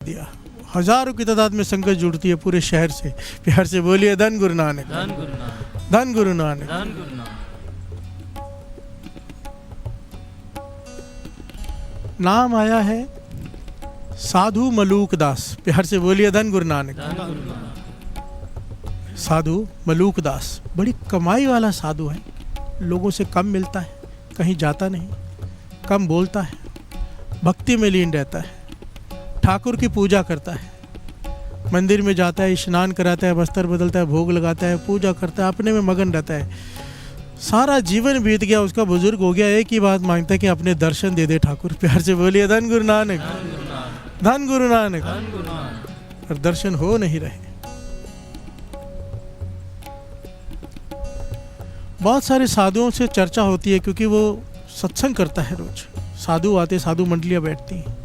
दिया। हजारों की तादाद में संगत जुड़ती है पूरे शहर से। प्यार से बोलिए धन गुरु नानक, धन गुरु नानक, धन गुरु नानक। धन गुरु नानक। नाम आया है साधु मलूक दास। प्यार से बोलिए धन गुरु नानक, धन गुरु नानक। साधु मलूक दास बड़ी कमाई वाला साधु है। लोगों से कम मिलता है, कहीं जाता नहीं, कम बोलता है, भक्ति में लीन रहता है, ठाकुर की पूजा करता है, मंदिर में जाता है, स्नान कराता है, वस्त्र बदलता है, भोग लगाता है, पूजा करता है, अपने में मगन रहता है। सारा जीवन बीत गया उसका, बुजुर्ग हो गया, एक ही बात मांगता है कि अपने दर्शन दे दे ठाकुर। प्यार से बोलिए धन गुरु नानक, धन गुरु नानक। धन गुरु नानक। और दर्शन हो नहीं रहे। बहुत सारे साधुओं से चर्चा होती है क्योंकि वो सत्संग करता है रोज। साधु आते, साधु मंडलियां बैठती हैं।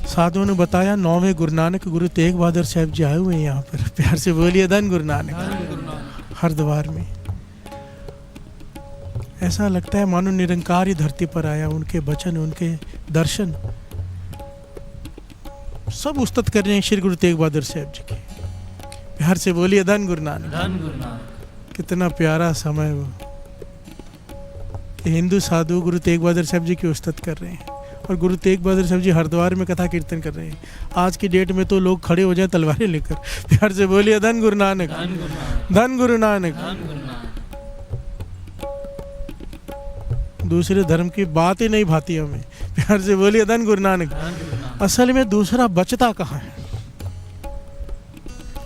साधुओं ने बताया 9वें गुरु नानक गुरु तेग बहादुर साहब जी आए हुए हैं यहाँ पर। प्यार से बोलिए धन गुरु नानक। हरिद्वार में ऐसा लगता है मानो निरंकार ही धरती पर आया। उनके वचन, उनके दर्शन सब उस्तत कर रहे हैं श्री गुरु तेग बहादुर साहब जी के। प्यार से बोलिए धन गुरु नानक, धन गुरु नानक। कितना प्यारा समय वो कि हिंदू साधु गुरु तेग बहादुर साहब जी की उस्तत कर रहे हैं। और गुरु तेग बहादुर साहब जी हरिद्वार में कथा कीर्तन कर रहे हैं। आज की डेट में तो लोग खड़े हो जाए तलवारें लेकर। प्यार से बोलिए धन गुरु नानक, धन गुरु नानक। धन गुरु नानक। धन गुरु नानक। दूसरे धर्म की बात ही नहीं भाती हमें। प्यार से बोलिए धन गुरु नानक। धन गुरु नानक। असल में दूसरा बचता कहाँ है?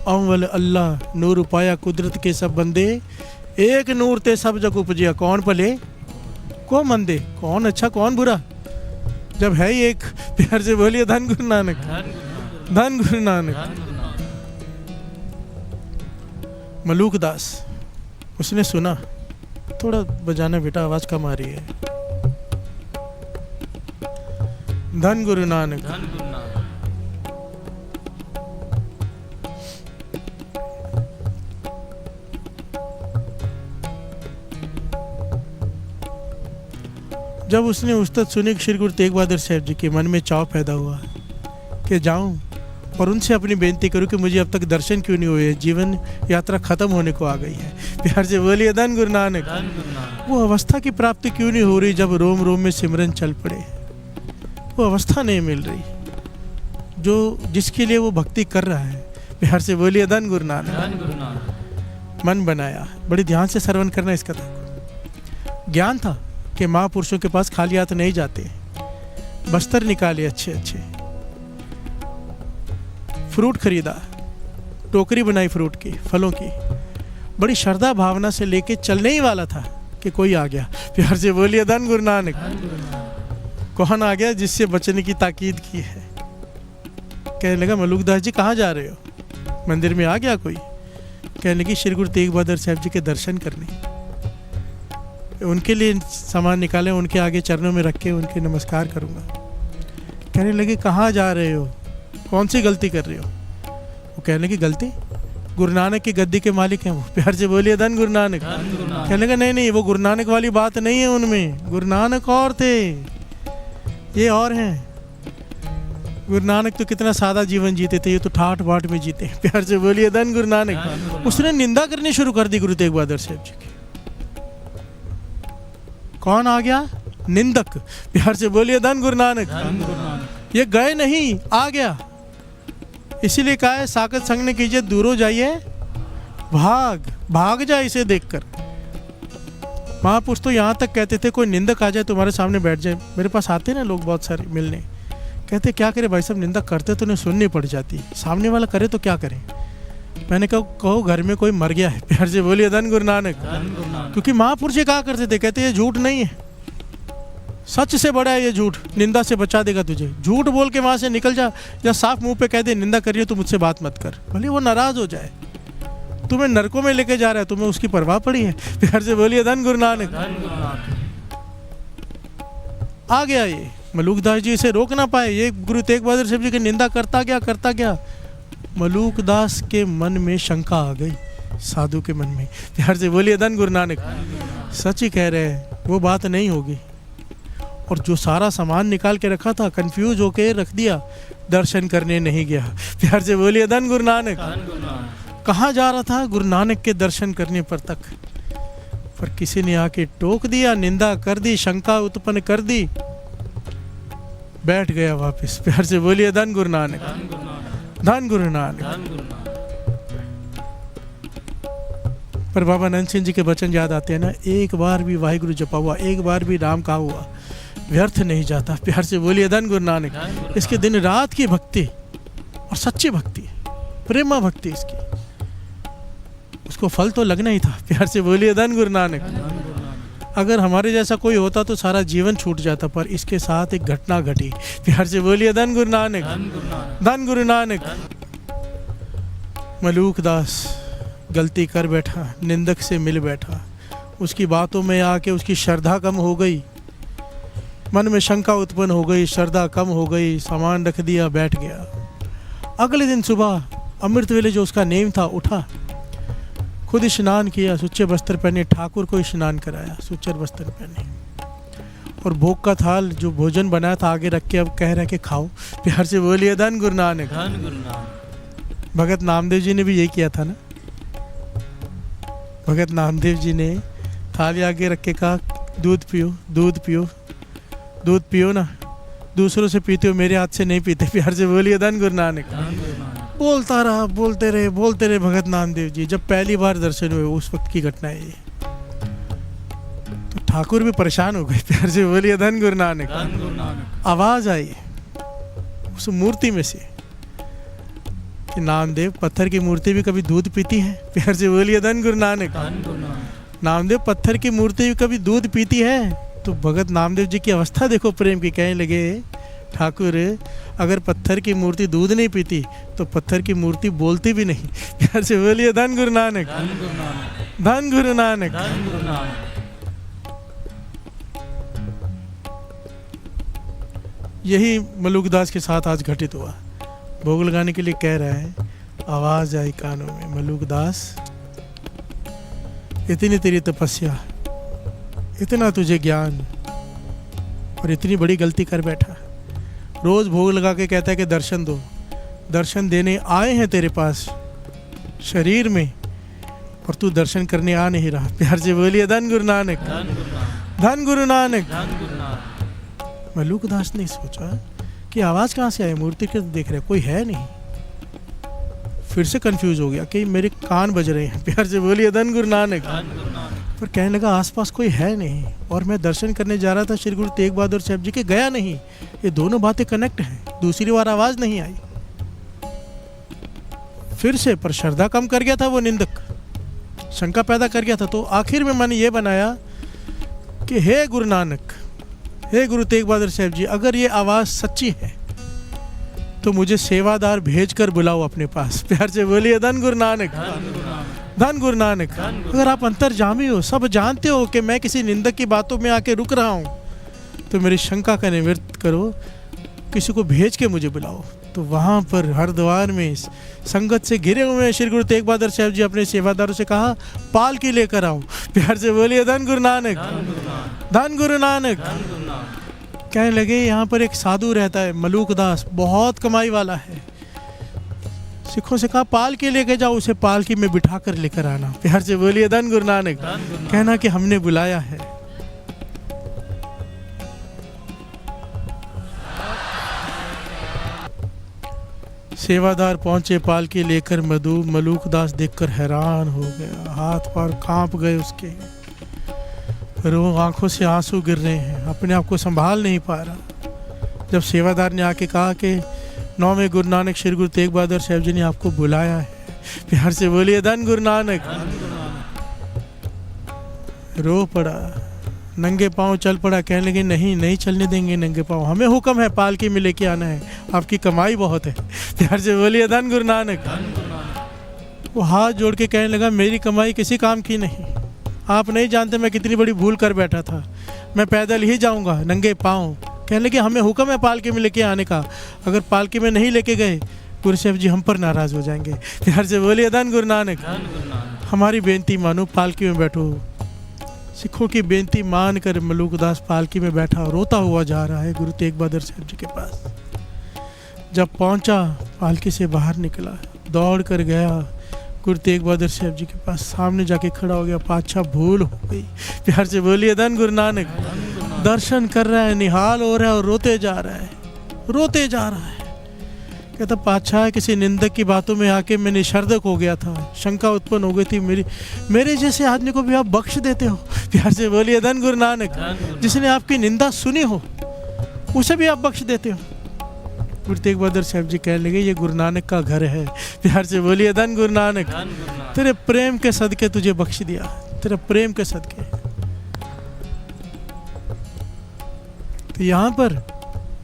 अव्वल अल्लाह नूर पाया कुदरत के सब बंदे, एक नूर ते सब जग उपजिया, कौन भले को मंदे, कौन अच्छा कौन बुरा, जब है ही एक। प्यार से बोलिए धन गुरु नानक, धन गुरु नानक। धन गुरु नानक। मलूक दास उसने सुना, थोड़ा बजाना बेटा, आवाज कम आ रही है। धन गुरु नानक। धन गुरु नानक। जब उसने उस्तत सुनी श्री गुरु तेग बहादुर साहब जी के, मन में चाव पैदा हुआ कि जाऊं और उनसे अपनी बेनती करूं कि मुझे अब तक दर्शन क्यों नहीं हुए, जीवन यात्रा खत्म होने को आ गई है। प्यार से बोलिए धन गुरु नानक। धन गुरु नानक। वो अवस्था की प्राप्ति क्यों नहीं हो रही जब रोम रोम में सिमरन चल पड़े? वो अवस्था नहीं मिल रही जो जिसके लिए वो भक्ति कर रहा है। प्यार से बोलिए धन गुरु नानक। धन गुरु नानक। मन बनाया, बड़ी ध्यान से श्रवण करना इस कथा को। ज्ञान था कि महापुरुषों के पास खाली हाथ नहीं जाते, बस्तर निकाले अच्छे अच्छे, फ्रूट खरीदा, टोकरी बनाई फ्रूट की, फलों की, बड़ी श्रद्धा भावना से लेके चलने ही वाला था कि कोई आ गया। प्यार से बोलिए धन गुरु नानक। धन गुरु नानक। कौन आ गया? जिससे बचने की ताकीद की है। कहने लगा मलूक दास जी कहाँ जा रहे हो? मंदिर में आ गया कोई? कहने लगी श्री गुरु तेग बहादुर साहब जी के दर्शन करने। उनके लिए सामान निकाले, उनके आगे चरणों में रख के उनके नमस्कार करूँगा। कहने लगे कहाँ जा रहे हो, कौन सी गलती कर रहे हो? वो कहने लगी गलती, गुरु नानक की गद्दी के मालिक हैं वो। प्यार से बोलिए धन गुरु नानक। धन गुरु नानक। कहने लगा नहीं नहीं, वो गुरु नानक वाली बात नहीं है उनमें। गुरु नानक और थे, ये और हैं। गुरु नानक तो कितना सादा जीवन जीते थे, ये तो ठाठ बाट में जीते। प्यार से बोलिए धन गुरु नानक। उसने निंदा करनी शुरू कर दी गुरु तेग बहादुर साहब जी की। कौन आ गया? निंदक। प्यार से बोलिए धन गुरु नानक। धन गुरु नानक। ये गए नहीं, आ गया। इसीलिए कहा है साकत संग ने कीजिए, दूर हो जाइए, भाग भाग जाए इसे देखकर। महापुरुष तो यहाँ तक कहते थे कोई निंदक आ जाए तुम्हारे सामने बैठ जाए। मेरे पास आते ना लोग बहुत सारे मिलने, कहते क्या करे भाई साहब, निंदा करते तो नहीं सुननी पड़ जाती, सामने वाला करे तो क्या करें। मैंने कहा कहो घर में कोई मर गया है। प्यार से बोलिए धन गुरु नानक। धन गुरु नानक। क्योंकि महापुरुष ये कहा करते थे, कहते ये झूठ नहीं है, सच से बड़ा है ये झूठ, निंदा से बचा देगा तुझे। झूठ बोल के वहां से निकल जा, या साफ मुंह पे कह दे निंदा कर रही है तो मुझसे बात मत कर, भले वो नाराज हो जाए। तुम्हें नरकों में लेके जा रहा है, तुम्हें उसकी परवाह पड़ी है? प्यार से बोलिए धन गुरु नानक। धन गुरु नानक। आ गया ये मलूक दास जी, इसे रोक ना पाए। ये गुरु तेग बहादुर साहब जी की निंदा करता गया। मलूक दास के मन में शंका आ गई, साधु के मन में। प्यार से बोलिए धन गुरु नानक। सच ही कह रहे हैं, वो बात नहीं होगी। और जो सारा सामान निकाल के रखा था कंफ्यूज होके रख दिया, दर्शन करने नहीं गया। प्यार से बोलिए धन गुरु नानक। धन गुरु नानक। कहाँ जा रहा था? गुरु नानक के दर्शन करने पर तक, पर किसी ने आके टोक दिया, निंदा कर दी, शंका उत्पन्न कर दी, बैठ गया वापस। प्यार से बोलिए धन गुरु नानक। धन गुरु नानक। धन गुरु नानक। धन गुरु नानक। पर बाबा नंद सिंह जी के वचन याद आते हैं ना, एक बार भी वाहिगुरु जपा हुआ, एक बार भी राम कहा हुआ व्यर्थ नहीं जाता। प्यार से बोलिए धन गुरु नानक। धन गुरु इसके दिन रात की भक्ति और सच्ची भक्ति, प्रेमा भक्ति इसकी, उसको फल तो लगना ही था। प्यार से बोलिए धन गुरु नानक। धन गुरु नानक। अगर हमारे जैसा कोई होता तो सारा जीवन छूट जाता, पर इसके साथ एक घटना घटी। प्यार से बोलिए धन गुरु नानक। धन गुरु नानक। धन गुरु नानक। मलूक दास गलती कर बैठा, निंदक से मिल बैठा, उसकी बातों में आके उसकी श्रद्धा कम हो गई, मन में शंका उत्पन्न हो गई, श्रद्धा कम हो गई, सामान रख दिया, बैठ गया। अगले दिन सुबह अमृत वेले जो उसका नेम था, उठा, खुद स्नान किया, सुच्चे वस्त्र पहने, ठाकुर को स्नान कराया, सुच्चे वस्त्र पहने, और भोग का थाल जो भोजन बनाया था आगे रख के अब कह रहा कि खाओ। प्यार से बोलिए धन गुरु नानक। धन गुरु नानक। भगत नामदेव जी ने भी यही किया था ना। भगत नामदेव जी ने थाली आगे रख के कहा, दूध पियो, दूध पियो, दूध पियो ना, दूसरों से पीते हो, मेरे हाथ से नहीं पीते। प्यार से बोलिए धन गुरु नानक। धन गुरु नानक। बोलता रहा, बोलते रहे भगत नामदेव जी। जब पहली बार दर्शन हुए उस वक्त की घटना है ये, तो ठाकुर भी परेशान हो गए। प्यार से बोलिए धन गुरु नानक। धन गुरु नानक। आवाज आई उस मूर्ति में से कि नामदेव, पत्थर की मूर्ति भी कभी दूध पीती है? प्यार से बोलिए धन गुरु नानक। धन गुरु नानक। नामदेव, पत्थर की मूर्ति भी कभी दूध पीती है? तो भगत नामदेव जी की अवस्था देखो प्रेम की। कहने लगे, ठाकुर, अगर पत्थर की मूर्ति दूध नहीं पीती तो पत्थर की मूर्ति बोलती भी नहीं। प्यार से बोलिए धन गुरु नानक। धन गुरु नानक। धन गुरु नानक। धन गुरु नानक। यही मलूकदास के साथ आज घटित हुआ। भोग लगाने के लिए कह रहा है, आवाज आई कानों में, मलूकदास, इतनी तेरी तपस्या, इतना तुझे ज्ञान, और इतनी बड़ी गलती कर बैठा। रोज भोग लगा के कहता है कि दर्शन दो, दर्शन देने आए हैं तेरे पास शरीर में, और तू दर्शन करने आ नहीं रहा। प्यार से बोलिए धन गुरु नानक। धन गुरु नानक। धन गुरु नानक। धन गुरु नानक। मलूकदास ने सोचा कि आवाज कहाँ से आई, मूर्ति के देख रहे कोई है नहीं। फिर से कंफ्यूज हो गया कि मेरे कान बज रहे हैं। प्यार से बोलिए धन गुरु नानक। धन गुरु नानक। पर कहने लगा, आसपास कोई है नहीं, और मैं दर्शन करने जा रहा था श्री गुरु तेग बहादुर साहब जी के, गया नहीं। ये दोनों बातें कनेक्ट हैं। दूसरी बार आवाज नहीं आई। फिर से, पर श्रद्धा कम कर गया था वो निंदक, शंका पैदा कर गया था। तो आखिर में मैंने ये बनाया कि हे गुरु नानक, हे गुरु तेग बहादुर साहब जी, अगर ये आवाज़ सच्ची है तो मुझे सेवादार भेजकर बुलाओ अपने पास। प्यार से बोलिए धन गुरु नानक। धन गुरु नानक। धन गुरु नानक। धन गुरु। अगर आप अंतर्जामी हो, सब जानते हो कि मैं किसी निंदक की बातों में आके रुक रहा हूँ, तो मेरी शंका का निवृत्त करो, किसी को भेज के मुझे बुलाओ। तो वहाँ पर हरिद्वार में संगत से घिरे हुए श्री गुरु तेग बहादुर साहब जी अपने सेवादारों से कहा, पालकी लेकर आओ। प्यार से बोलिए धन गुरु नानक। धन गुरु नानक। धन गुरु नानक। धन गुरु नानक। कहने लगे, यहाँ पर एक साधु रहता है मलूकदास, बहुत कमाई वाला है। सिखों से कहा, पालकी लेके जाओ, उसे पालकी में बिठा कर लेकर आना। प्यार से बोलिए धन गुरु नानक। धन गुरु नानक। कहना कि हमने बुलाया है। सेवादार पहुंचे पालकी लेकर। मलूकदास देखकर हैरान हो गया, हाथ पैर कांप गए उसके, आंखों से आंसू गिर रहे हैं, अपने आप को संभाल नहीं पा रहा। जब सेवादार ने आके कहा कि 9वें गुरु नानक श्री गुरु तेग बहादुर साहब जी ने आपको बुलाया है। प्यार से बोलिए धन गुरु नानक। धन गुरु नानक। रो पड़ा, नंगे पांव चल पड़ा। कहने लगे, नहीं चलने देंगे नंगे पांव, हमें हुक्म है पालकी में लेके आना है, आपकी कमाई बहुत है। प्यार से बोलिए धन गुरु नानक। धन गुरु नानक। वो हाथ जोड़ के कहने लगा, मेरी कमाई किसी काम की नहीं, आप नहीं जानते मैं कितनी बड़ी भूल कर बैठा था, मैं पैदल ही जाऊंगा नंगे पाँव। कहने लगे, हमें हुक्म है पालकी में लेके आने का, अगर पालकी में नहीं लेके गए गुरु साहब जी हम पर नाराज हो जाएंगे। प्यार से बोलिए धन गुरु नानक। धन गुरु नानक। हमारी बेनती मानो, पालकी में बैठो। सिखों की बेनती मान कर मलूकदास पालकी में बैठा रोता हुआ जा रहा है गुरु तेग बहादुर साहब जी के पास। जब पहुंचा, पालकी से बाहर निकला, दौड़ कर गया गुरु तेग बहादुर साहब जी के पास, सामने जाके खड़ा हो गया। पातशाह भूल हो गई, प्यार से बोलिए धन गुरु नानक। दर्शन कर रहा है, निहाल हो रहा है और रोते जा रहा है, रोते जा रहा है। कहता पातशाह किसी निंदक की बातों में आके मैं निशर्दक हो गया था, शंका उत्पन्न हो गई थी मेरे जैसे आदमी को भी आप बख्श देते हो। प्यार से बोलिए धन गुरु नानक। जिसने आपकी निंदा सुनी हो उसे भी आप बख्श देते हो। गुरु तेग बहादुर साहब जी कहने लगे ये गुरु नानक का घर है। प्यार से बोलिए धन गुरु नानक। तेरे प्रेम के सदके तुझे बख्श दिया, तेरे प्रेम के सदके। तो यहाँ पर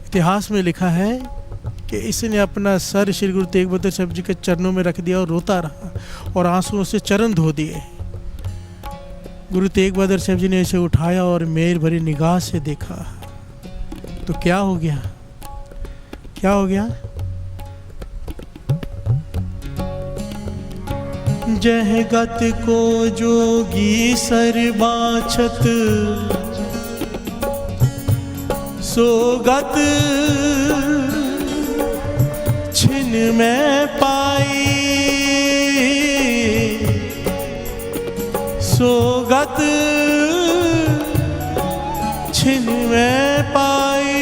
इतिहास में लिखा है कि इसने अपना सर श्री गुरु तेग बहादुर साहब जी के चरणों में रख दिया और रोता रहा और आंसुओं से चरण धो दिए। गुरु तेग बहादुर साहब जी ने इसे उठाया और मेर भरी निगाह से देखा तो क्या हो गया, क्या हो गया? जहगत को जोगी सर बाछत सोगत छिन में पाई, सोगत छिन में पाई।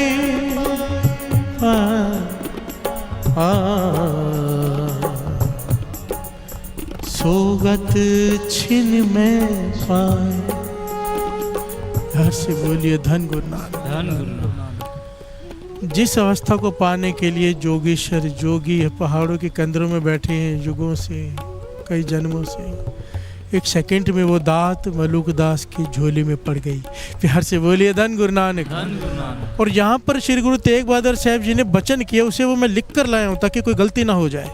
सोगत छिन में पाए। घर से बोलिए धन गुरु नानक। धन गुरु नानक। जिस अवस्था को पाने के लिए जोगेश्वर जोगी पहाड़ों के कंदरों में बैठे हैं युगों से, कई जन्मों से, एक सेकंड में वो दात मलूकदास की झोली में पड़ गई। प्यार से बोलिए धन गुरु नानक। धन गुरु नानक। और यहाँ पर श्री गुरु तेग बहादुर साहब जी ने वचन किया, उसे वो मैं लिख कर लाया हूँ ताकि कोई गलती ना हो जाए।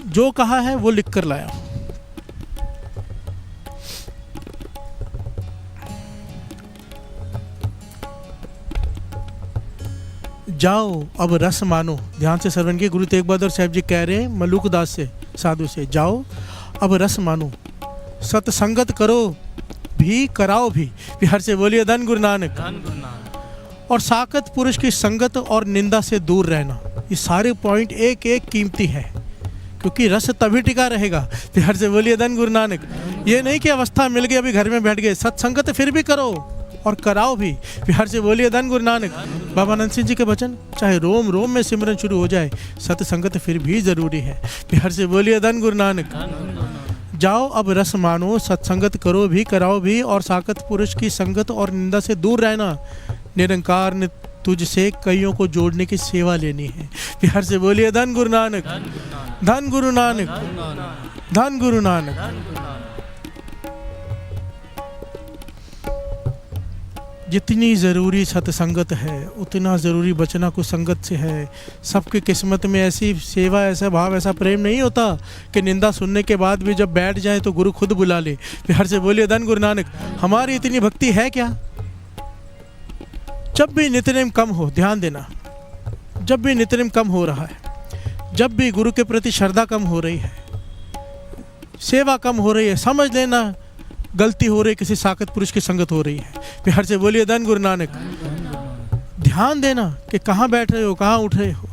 जो कहा है वो लिख कर लाया हूँ। जाओ अब रस मानो। ध्यान से श्रवण किए, गुरु तेग बहादुर साहब जी कह रहे हैं मलूकदास से, साधु से, जाओ अब रस मानो, सत्संगत करो भी कराओ भी। प्यार से बोलिए धन गुरु नानक। धन गुरु नानक। और साकत पुरुष की संगत और निंदा से दूर रहना। ये सारे पॉइंट एक एक कीमती है क्योंकि रस तभी टिका रहेगा। प्यार से बोलिए धन गुरु नानक। ये नहीं कि अवस्था मिल गई अभी घर में बैठ गए, सत्संगत फिर भी करो और कराओ भी। प्यार से बोलिए धन गुरु नानक। बाबा नंद सिंह जी के वचन, चाहे रोम रोम में सिमरन शुरू हो जाए, सत्संगत फिर भी जरूरी है। प्यार से बोलिए धन गुरु नानक। जाओ अब रस मानो, सत्संगत करो भी कराओ भी, और साकत पुरुष की संगत और निंदा से दूर रहना। निरंकार ने तुझसे कईयों को जोड़ने की सेवा लेनी है। प्यार से बोलिए धन गुरु नानक। धन गुरु नानक। धन गुरु नानक। जितनी ज़रूरी सत्संगत है उतना ज़रूरी बचना कुसंगत से है। सबकी किस्मत में ऐसी सेवा, ऐसा भाव, ऐसा प्रेम नहीं होता कि निंदा सुनने के बाद भी जब बैठ जाए तो गुरु खुद बुला ले। प्यार से बोलिए धन गुरु नानक। हमारी इतनी भक्ति है क्या? जब भी नित्यनेम कम हो, ध्यान देना, जब भी नित्यनेम कम हो रहा है, जब भी गुरु के प्रति श्रद्धा कम हो रही है, सेवा कम हो रही है, समझ लेना गलती हो रही, किसी साकत पुरुष की संगत हो रही है। प्यार से बोलिए धन गुरु नानक। ध्यान देना कि कहाँ बैठ रहे हो, कहाँ उठ रहे हो।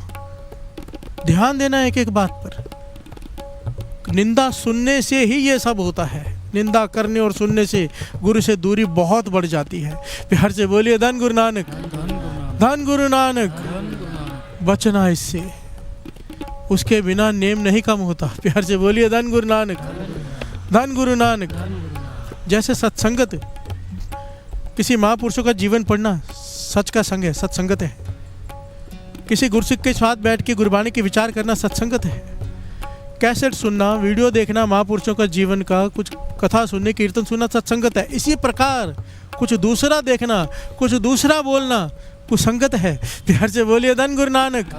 ध्यान देना एक एक बात पर। निंदा सुनने से ही ये सब होता है। निंदा करने और सुनने से गुरु से दूरी बहुत बढ़ जाती है। प्यार से बोलिए धन गुरु नानक। धन गुरु नानक। बचना इससे, उसके बिना नेम नहीं कम होता। प्यार से बोलिए धन गुरु नानक। धन गुरु नानक। जैसे सत्संगत, किसी महापुरुषों का जीवन पढ़ना सच का संग है, सत्संगत है। किसी गुरसिख के साथ बैठ के गुरबाणी के विचार करना सत्संगत है। कैसेट सुनना, वीडियो देखना महापुरुषों का जीवन का, कुछ कथा सुनने, कीर्तन सुनना सत्संगत है। इसी प्रकार कुछ दूसरा देखना, कुछ दूसरा बोलना कुसंगत है। प्यार से बोलिए धन गुरु नानक।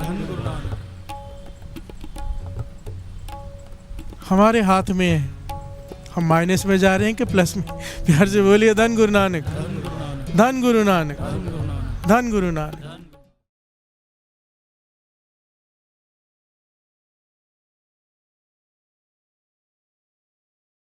हमारे हाथ में है, हम माइनस में जा रहे हैं कि प्लस में। प्यार से बोलिए धन गुरु नानक। धन गुरु नानक। धन गुरु नानक।